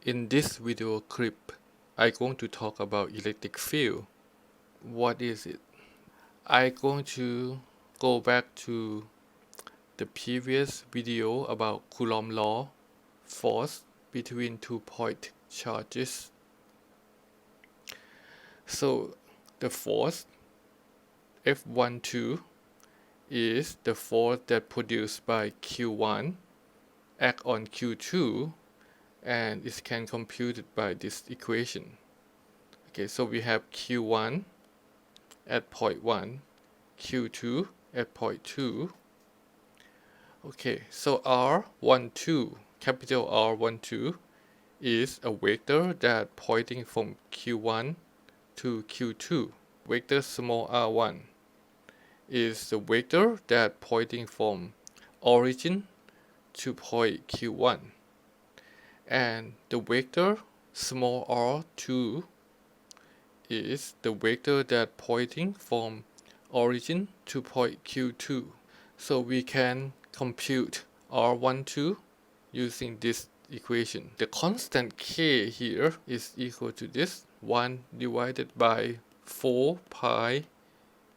In this video clip, I'm going to talk about electric field. What is it? I'm going to go back to the previous video about Coulomb law, force between 2-point charges. So the force F12 is the force that produced by Q1 act on Q2, and it can computed by this equation. Okay, so we have Q1 at point 1, Q2 at point 2. Okay, so R12, capital R12, is a vector that pointing from Q1 to Q2. Vector small r1 is the vector that pointing from origin to point Q1. And the vector small r2 is the vector that pointing from origin to point Q2. So we can compute R12 using this equation. The constant K here is equal to this 1 divided by 4 pi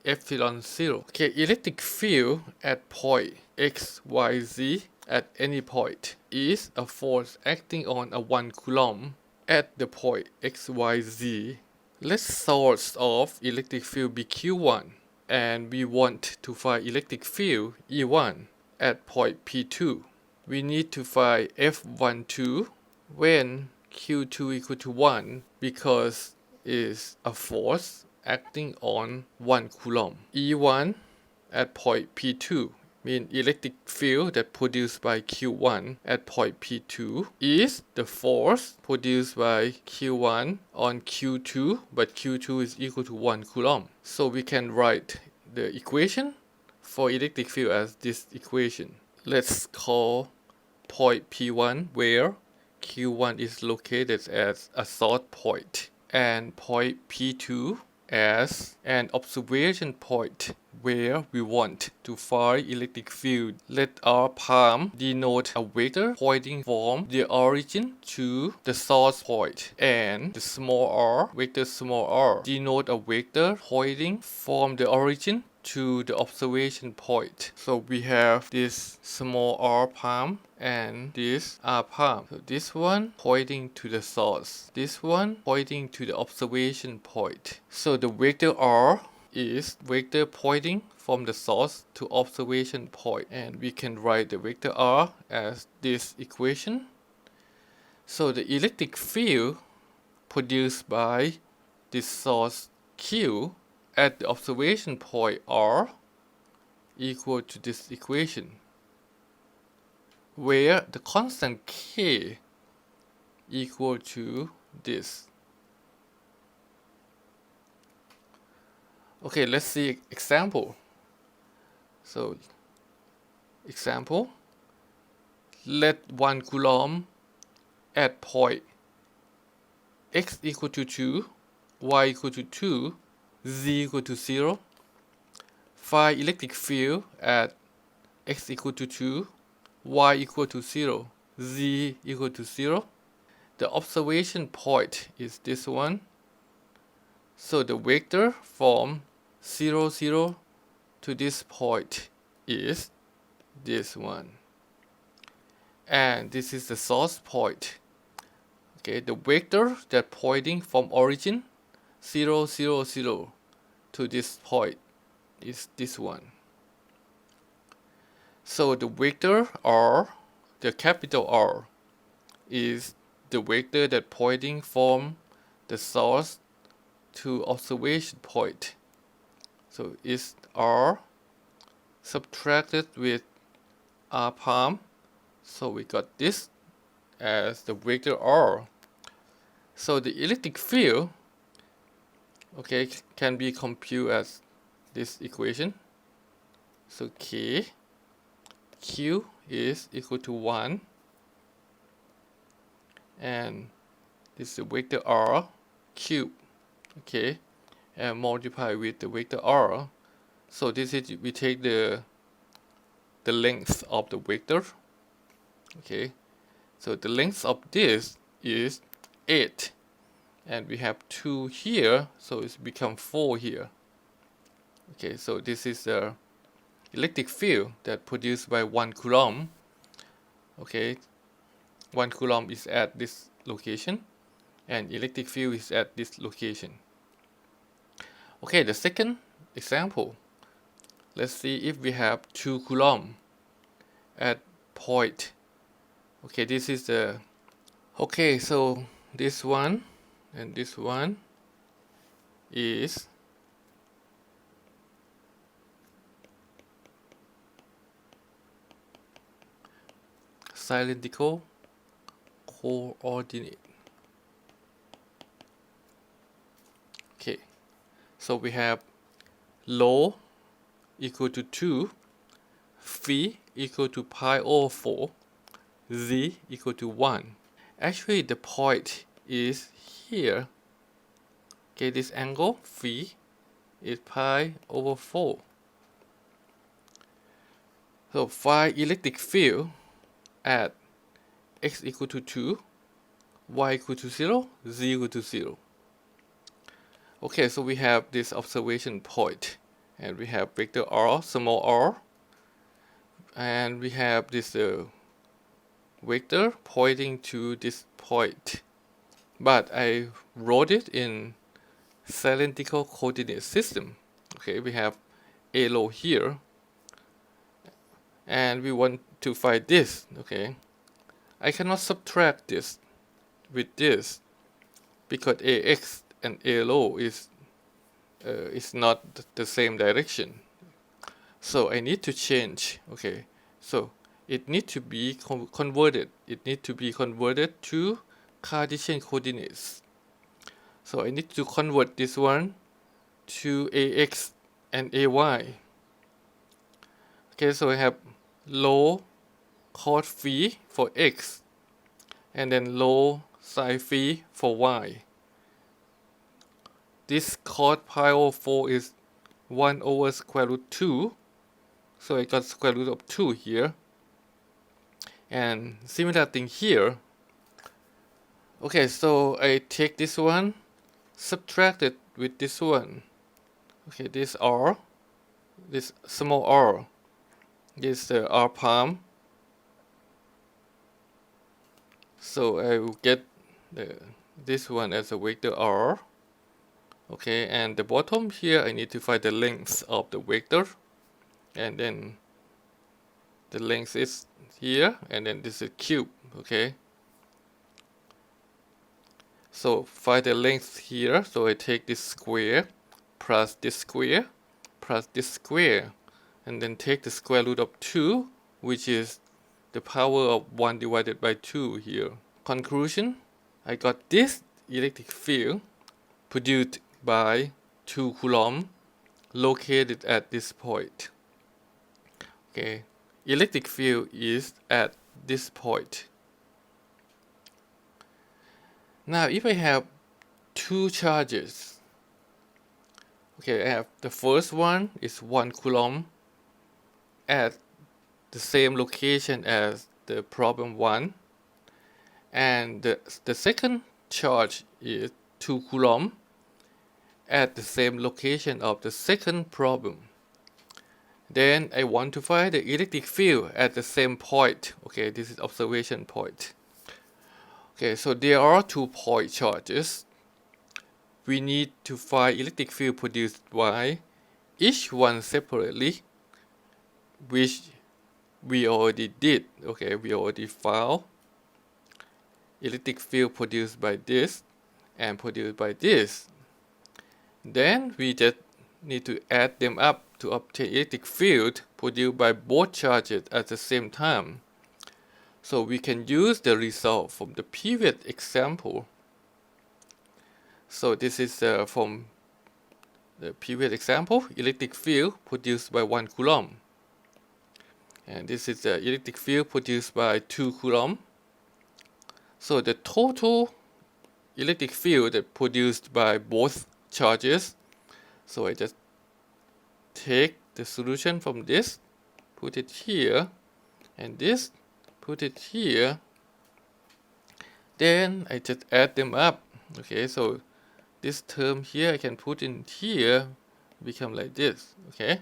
epsilon 0. Okay, electric field at point X, Y, Z at any point is a force acting on a 1 coulomb at the point X, Y, Z. Let source of electric field be Q1, and we want to find electric field E1 at point P2. We need to find F12 when Q2 equal to 1 because it's a force acting on 1 coulomb. E1 at point P2 mean electric field that produced by Q1 at point P2 is the force produced by Q1 on Q2, but Q2 is equal to 1 coulomb. So we can write the equation for electric field as this equation. Let's call point P1 where Q1 is located as a source point, and point P2 as an observation point where we want to find electric field. Let our palm denote a vector pointing from the origin to the source point, and the small r, vector small r, denote a vector pointing from the origin to the observation point. So we have this small r palm and this r palm. So this one pointing to the source, this one pointing to the observation point. So the vector r is vector pointing from the source to observation point, and we can write the vector r as this equation. So the electric field produced by this source Q at the observation point R equal to this equation, where the constant K equal to this. Okay, let's see example. So example, let 1 coulomb at point X equal to 2, Y equal to 2, Z equal to 0. Find electric field at X equal to 2, Y equal to 0, Z equal to 0. The observation point is this one. So the vector from 0, 0 to this point is this one. And this is the source point. Okay, the vector that pointing from origin 0, 0, 0 to this point is this one. So the vector R, the capital R, is the vector that pointing from the source to observation point. So it's R subtracted with R palm. So we got this as the vector R. So the electric field, okay, can be computed as this equation. So Q is equal to 1, and this is the vector R cube, okay, and multiply with the vector R. So this is, we take the length of the vector, okay. So the length of this is 8, and we have 2 here, so it's become 4 here. Okay, so this is the electric field that produced by 1 coulomb. Okay, 1 coulomb is at this location, and electric field is at this location. Okay, the second example, let's see if we have 2 coulomb at point. Okay, this is the, okay, so this one and this one is cylindrical coordinate. Okay, so we have low equal to 2, phi equal to pi over 4, z equal to 1. Actually, the point is here. Okay, this angle phi is pi over 4. So find electric field at x equal to 2, y equal to 0, z equal to 0. Okay, so we have this observation point, and we have vector r, small r, and we have this vector pointing to this point. But I wrote it in cylindrical coordinate system. Okay, we have a low here, and we want to find this. Okay, I cannot subtract this with this because ax and a low is not the same direction. So I need to change. Okay, so it needs to be converted. It needs to be converted to Cartesian coordinates. So I need to convert this one to ax and ay. Okay, so I have low cos phi for x, and then low sin phi for y. This cos pi over 4 is 1 over square root 2, so I got square root of 2 here. And similar thing here. Okay, so I take this one, subtract it with this one. Okay, this r, this small r, this r palm. So I will get this one as a vector r. Okay, and the bottom here I need to find the length of the vector, and then the length is here, and then this is cube. Okay, so find the length here. So I take this square plus this square plus this square, and then take the square root of 2, which is the power of 1 divided by 2 here. Conclusion, I got this electric field produced by 2 coulomb located at this point. Okay, electric field is at this point. Now if I have 2 charges, okay, I have the first one is 1 coulomb at the same location as the problem 1, and the second charge is 2 coulomb at the same location of the second problem. Then I want to find the electric field at the same point. Okay, this is observation point. Okay, so there are 2 point charges. We need to find electric field produced by each one separately, which we already did. Okay, we already found electric field produced by this and produced by this. Then we just need to add them up to obtain electric field produced by both charges at the same time. So we can use the result from the previous example. So this is from the previous example, electric field produced by 1 coulomb. And this is the electric field produced by 2 coulomb. So the total electric field that produced by both charges. So I just take the solution from this, put it here, and this, put it here. then I just add them up. Okay, so this term here I can put in here, become like this. Okay,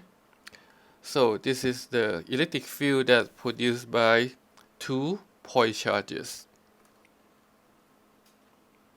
so this is the electric field that's produced by 2 point charges.